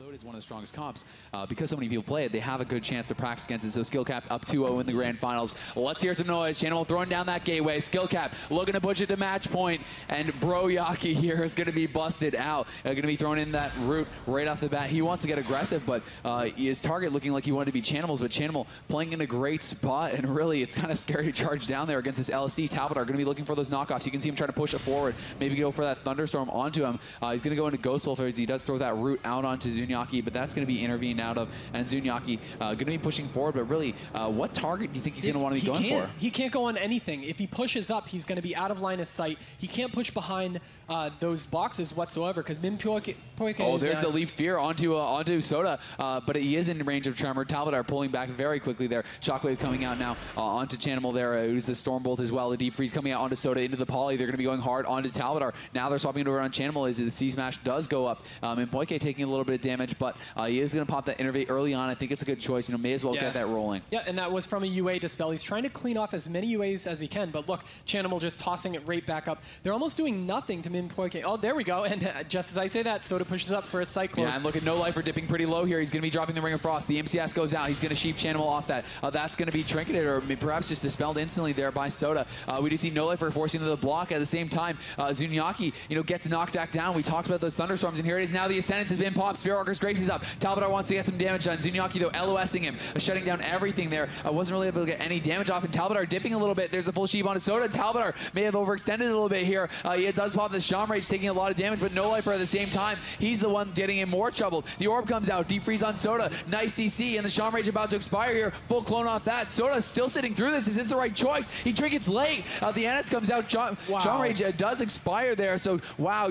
Sodah is one of the strongest comps. Because so many people play it, they have a good chance to practice against it. So skill cap up 2-0 in the grand finals. Let's hear some noise. Chanimal throwing down that gateway. Skill cap looking to push it to match point. And Broyaki here is going to be busted out. Going to be throwing in that root right off the bat. He wants to get aggressive, but his target looking like he wanted to be Chanimals, but Chanimal playing in a great spot. And really, it's kind of scary to charge down there against this LSD. Talbadar going to be looking for those knockoffs. You can see him trying to push it forward. Maybe go for that Thunderstorm onto him. He's going to go into Ghost Wolf. He does throw that root out onto Zunniyaki, but that's going to be intervened out of. And Zunniyaki going to be pushing forward, but really, what target do you think he's going to want to be going for? He can't go on anything. If he pushes up, he's going to be out of line of sight. He can't push behind those boxes whatsoever, because Minpojke oh, there's the Leap Fear onto Sodah, but he is in range of Tremor. Talbadar pulling back very quickly there. Shockwave coming out now onto Chanimal there. Who's the Stormbolt as well. The Deep Freeze coming out onto Sodah into the Poly. They're going to be going hard onto Talbadar. Now they're swapping it over on Chanimal as the C-Smash does go up. Minpojke taking a little bit of damage, but he is going to pop that Innervate early on. I think it's a good choice. May as well get that rolling. Yeah, and that was from a UA dispel. He's trying to clean off as many UAs as he can, but look, Chanimal just tossing it right back up. They're almost doing nothing to Minpojke. Oh, there we go. And just as I say that, Sodah pushes up for a Cyclone. Yeah, and look at Nóliferqt dipping pretty low here. He's going to be dropping the Ring of Frost. The MCS goes out. He's going to sheep Chanimal off that. That's going to be trinketed or perhaps just dispelled instantly there by Sodah. We do see Nóliferqt forcing into the block at the same time. Zunniyaki, gets knocked back down. We talked about those Thunderstorms, and here it is now. The Ascendance has been popped. Spiritwalker's Grace is up. Talbadar wants to get some damage done. Zunniyaki, though, LOSing him, shutting down everything there. Wasn't really able to get any damage off, and Talbadar dipping a little bit. There's the full sheep on Sodah. Talbadar may have overextended a little bit here. He does pop the Shaman Rage, taking a lot of damage, but Nóliferqt at the same time, he's the one getting in more trouble. The Orb comes out, Deep Freeze on Sodah. Nice CC, and the Shaman Rage about to expire here. Full clone off that. Sodah still sitting through this. Is this the right choice? He trinkets late. The Annex comes out. Shaman Rage does expire there, so wow,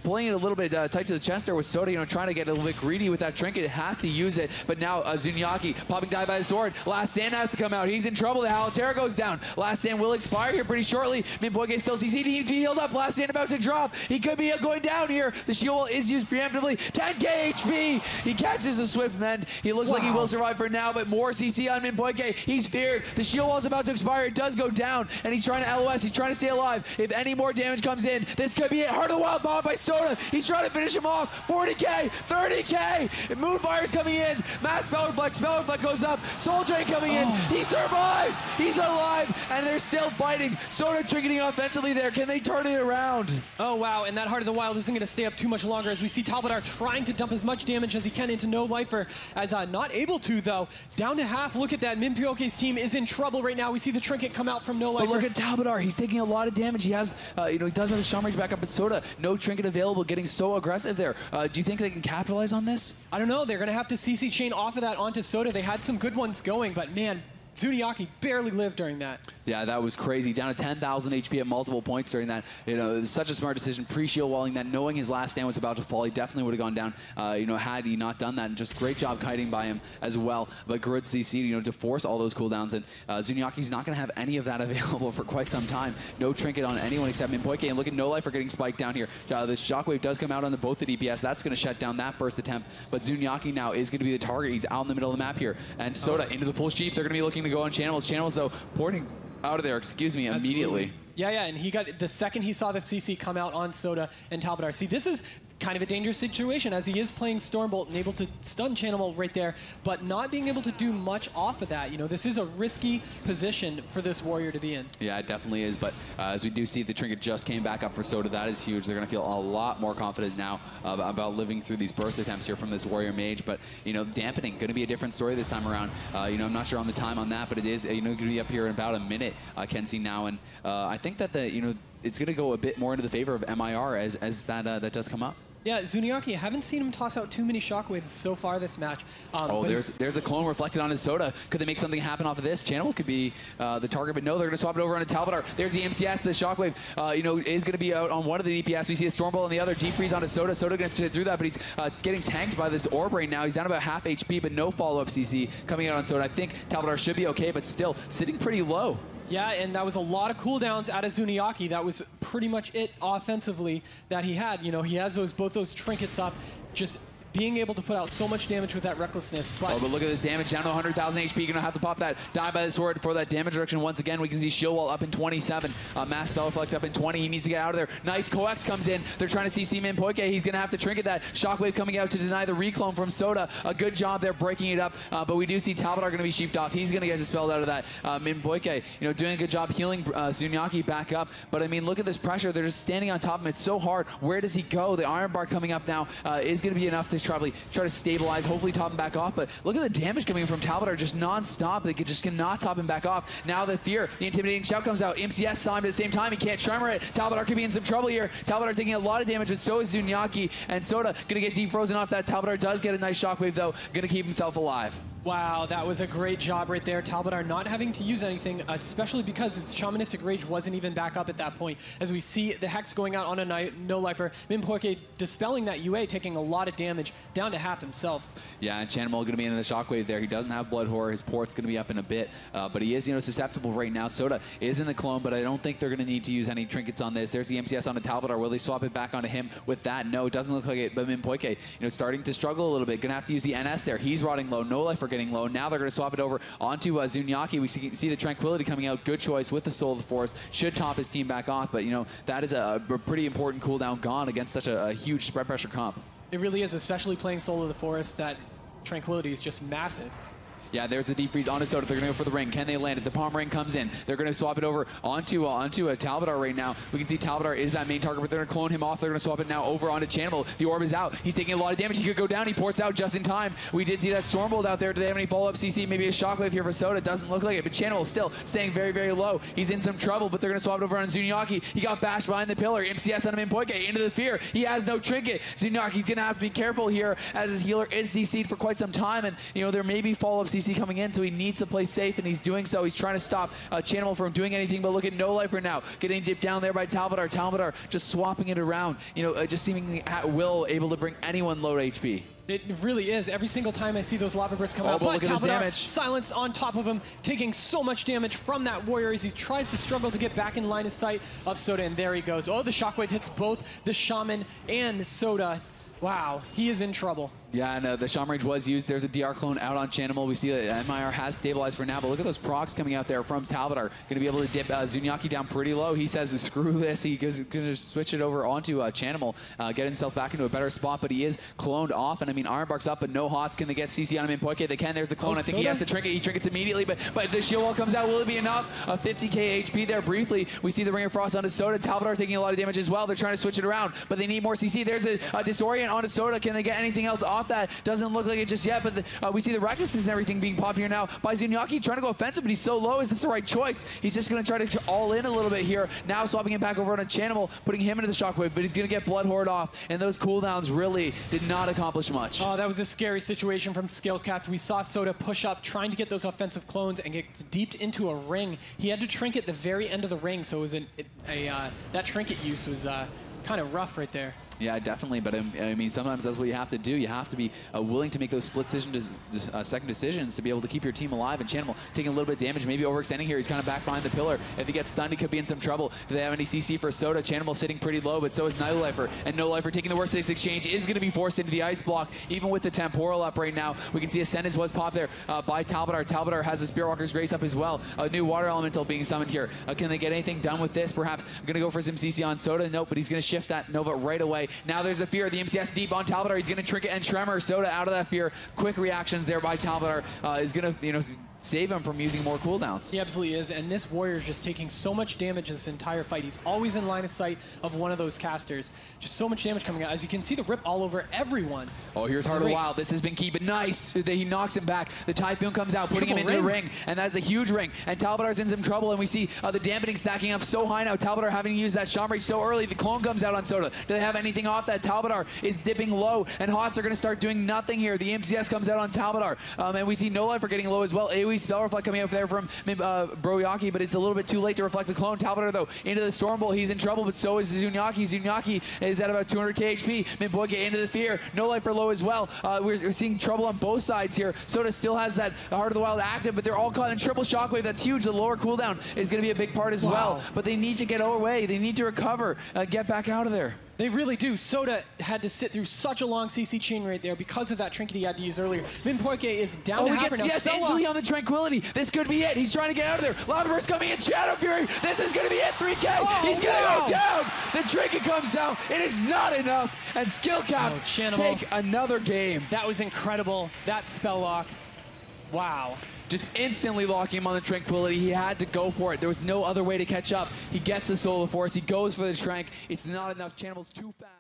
playing it a little bit tight to the chest there with Sodah, trying to get a little bit greedy with that trinket. It has to use it, but now Zunniyaki popping dive by the sword. Last Stand has to come out. He's in trouble. The Halterra goes down. Last Stand will expire here pretty shortly. Minpojke still CC'd. He needs to be healed up. Last Stand about to drop. He could be going down here. The shield is used preemptively. 10k HP. He catches the Swift Mend. He looks like he will survive for now, but more CC on Minpojke. He's feared. The shield wall is about to expire. It does go down, and he's trying to LOS. He's trying to stay alive. If any more damage comes in, this could be it. Heart of the Wild bomb by Sodah. He's trying to finish him off. 40k, 30k. Moonfire's coming in. Mass Spell Reflect goes up. Soul Drain coming in. He survives. He's alive, and they're still fighting. Sodah trinketing offensively there. Can they turn it around? Oh, wow, and that Heart of the Wild isn't going to stay up too much longer as we see Talbadar trying to dump as much damage as he can into Nóliferqt, as not able to, though. Down to half. Look at that. Minpojke's team is in trouble right now. We see the trinket come out from Nóliferqt. But look at Talbadar. He's taking a lot of damage. He has, he does have a Shaman Rage back up, but Sodah, no trinket available, getting so aggressive there. Do you think they can capitalize on this? I don't know. They're going to have to CC chain off of that onto Sodah. They had some good ones going, but man, Zunniyaki barely lived during that. Yeah, that was crazy. Down to 10,000 HP at multiple points during that. Such a smart decision. Pre-shield walling that, knowing his last stand was about to fall, he definitely would have gone down. Had he not done that, and just great job kiting by him as well. But good CC, to force all those cooldowns, and Zunniyaki's not going to have any of that available for quite some time. No trinket on anyone except Minpojke, and look at Nóliferqt getting spiked down here. This Shockwave does come out on both the DPS. That's going to shut down that burst attempt. But Zunniyaki now is going to be the target. He's out in the middle of the map here, and Sodah into the pull sheep. They're going to be looking to go on Chanimals. Chanimals, though, porting out of there, immediately. Yeah, and he got, the second he saw that CC come out on Sodah and Talbadar. See, this is kind of a dangerous situation as he is playing Stormbolt and able to stun Chanimal right there, but not being able to do much off of that. This is a risky position for this warrior to be in. Yeah, it definitely is, but as we do see, the trinket just came back up for Sodah. That is huge. They're going to feel a lot more confident now about living through these burst attempts here from this warrior mage, but, dampening, going to be a different story this time around. I'm not sure on the time on that, but it is, going to be up here in about a minute, I can see now, and I think that it's going to go a bit more into the favor of MIR as that does come up. Yeah, Zunniyaki, I haven't seen him toss out too many shockwaves so far this match. There's a clone reflected on his Sodah. Could they make something happen off of this? Chanimal could be the target, but no, they're going to swap it over onto Talbadar. There's the MCS, the shockwave, is going to be out on one of the DPS. We see a Stormbolt on the other, Deep Freeze onto Sodah. Sodah going to fit through that, but he's getting tanked by this Orb right now. He's down about half HP, but no follow-up CC coming out on Sodah. I think Talbadar should be okay, but still sitting pretty low. Yeah, and that was a lot of cooldowns out of Zunniyaki. That was pretty much it offensively that he had. He has both those trinkets up, just being able to put out so much damage with that recklessness. But but look at this damage, down to 100,000 HP. Gonna have to pop that die by the sword for that damage reduction once again. We can see Shield Wall up in 27, Mass Spell Reflect up in 20. He needs to get out of there. Nice coax comes in. They're trying to CC Minpojke. He's gonna have to trinket that. Shockwave coming out to deny the reclone from Sodah. A good job there breaking it up, but we do see Talbadar gonna be sheeped off. He's gonna get dispelled out of that. Minpojke, you know, doing a good job healing Zunniyaki back up. But I mean, look at this pressure. They're just standing on top of him. It's so hard. Where does he go? The Iron Bar coming up now is gonna be enough to probably try to stabilize, hopefully top him back off. But look at the damage coming from Talbadar just non-stop. They just cannot top him back off. Now the fear, the intimidating shout comes out. MCS saw him at the same time. He can't tremor it. Talbadar could be in some trouble here. Talbadar taking a lot of damage, but so is Zunniyaki. And Sodah gonna get deep frozen off that. Talbadar does get a nice shockwave though. Gonna keep himself alive. Wow, that was a great job right there. Talbadar not having to use anything, especially because his Shamanistic Rage wasn't even back up at that point. As we see the Hex going out on a No-Lifer, Minpojke dispelling that UA, taking a lot of damage, down to half himself. Yeah, and Chanimal going to be in the shockwave there. He doesn't have Blood Horror. His port's going to be up in a bit, but he is, you know, susceptible right now. Sodah is in the clone, but I don't think they're going to need to use any trinkets on this. There's the MCS on the Talbadar. Will they swap it back onto him with that? No, it doesn't look like it, but Minpojke, you know, starting to struggle a little bit. Going to have to use the NS there. He's rotting low. No-Lifer getting low. Now they're going to swap it over onto Zunniyaki. We see the Tranquility coming out. Good choice with the Soul of the Forest. Should top his team back off, but you know, that is a pretty important cooldown gone against such a huge spread pressure comp. It really is, especially playing Soul of the Forest. That Tranquility is just massive. Yeah, there's the deep freeze onto Sodah. They're going to go for the ring. Can they land it? The palm ring comes in. They're going to swap it over onto a Talbadar right now. We can see Talbadar is that main target, but they're going to clone him off. They're going to swap it now over onto Chanimal. The orb is out. He's taking a lot of damage. He could go down. He ports out just in time. We did see that Stormbolt out there. Do they have any follow-up CC? Maybe a Shockwave here for Sodah. Doesn't look like it, but Chanimal still staying very, very low. He's in some trouble, but they're going to swap it over on Zunniyaki. He got bashed behind the pillar. MCS on him Minpojke into the fear. He has no trinket. Zunniyaki's going to have to be careful here as his healer is CC'd for quite some time, and you know, there may be follow-up CC coming in, so he needs to play safe, and he's doing so. He's trying to stop Chanimal from doing anything, but look at No-Lifer now getting dipped down there by Talbadar. Talbadar just swapping it around, you know, just seemingly at will, able to bring anyone low to HP. It really is. Every single time I see those lava birds come out, but look at his damage. Silence on top of him, taking so much damage from that warrior as he tries to struggle to get back in line of sight of Sodah, and there he goes. Oh, the shockwave hits both the Shaman and Sodah. Wow, he is in trouble. Yeah, and the Shaman Rage was used. There's a DR clone out on Chanimal. We see that MIR has stabilized for now, but look at those procs coming out there from Talbadar. Going to be able to dip Zunniyaki down pretty low. He says, screw this. He's going to switch it over onto Chanimal, get himself back into a better spot, but he is cloned off. And I mean, Ironbark's up, but no hots. Can they get CC on him in Minpojke? They can. There's the clone. I think Sodah? He has to trinket. He trinkets immediately, but the shield wall comes out. Will it be enough? 50k HP there briefly. We see the Ring of Frost onto Sodah. Talbadar taking a lot of damage as well. They're trying to switch it around, but they need more CC. There's a Disorient onto Sodah. Can they get anything else off that? Doesn't look like it just yet, but we see the recklessness and everything being popped here now by Zunniyaki. Trying to go offensive, but he's so low. Is this the right choice? He's just going to try to all in a little bit here. Now swapping him back over on a Chanimal, putting him into the shockwave, but he's going to get Blood Horde off, and those cooldowns really did not accomplish much. Oh, that was a scary situation from Scalecapped. We saw Sodah push up, trying to get those offensive clones and get deeped into a ring. He had to trinket the very end of the ring, so it was that trinket use was kind of rough right there. Yeah, definitely, but I mean, sometimes that's what you have to do. You have to be willing to make those split second decisions to be able to keep your team alive. And Chanimal taking a little bit of damage, maybe overextending here. He's kind of back behind the pillar. If he gets stunned, he could be in some trouble. Do they have any CC for Sodah? Chanimal sitting pretty low, but so is No-Lifer. And No-Lifer taking the worst of this exchange is going to be forced into the ice block, even with the temporal up right now. We can see Ascendance was popped there by Talbadar. Talbadar has the Spearwalker's Grace up as well. A new Water Elemental being summoned here. Can they get anything done with this? Perhaps going to go for some CC on Sodah. Nope, but he's going to shift that Nova right away. Now there's the fear. The MCS deep on Talbadar. He's going to trinket and tremor Sodah out of that fear. Quick reactions there by Talbadar is going to, you know, save him from using more cooldowns. He absolutely is, and this warrior is just taking so much damage this entire fight. He's always in line of sight of one of those casters. Just so much damage coming out. As you can see, the rip all over everyone. Oh, here's Heart of the Wild. This has been key, but nice. He knocks him back. The Typhoon comes out, putting him into the ring, and that is a huge ring. And Talbadar's in some trouble, and we see the dampening stacking up so high now. Talbadar having to use that Shaman Rage so early. The clone comes out on Sodah. Do they have anything off that? Talbadar is dipping low, and Hots are going to start doing nothing here. The MCS comes out on Talbadar, and we see No-Lifer getting low as well. AoE Spell Reflect coming out there from Broyaki, but it's a little bit too late to reflect the clone. Talbadar, though, into the Stormbolt. He's in trouble, but so is Zunniyaki. Zunniyaki is at about 200k HP. Minpojke into the fear. No-Lifer low as well. We're seeing trouble on both sides here. Sodah still has that Heart of the Wild active, but they're all caught in triple shockwave. That's huge. The lower cooldown is going to be a big part as well, but they need to get away. They need to recover, get back out of there. They really do. Sodah had to sit through such a long CC chain right there because of that trinket he had to use earlier. Minpojke is down to half right now. Yes, instantly on the Tranquility. This could be it. He's trying to get out of there. Loudburst coming in. Shadow Fury. This is going to be it. 3K. He's going to go down. The trinket comes out. It is not enough. And skill cap take another game. That was incredible. That spell lock. Wow. Just instantly locking him on the Tranquility. He had to go for it. There was no other way to catch up. He gets the Soul of Force. He goes for the Trank. It's not enough. Chanimals too fast.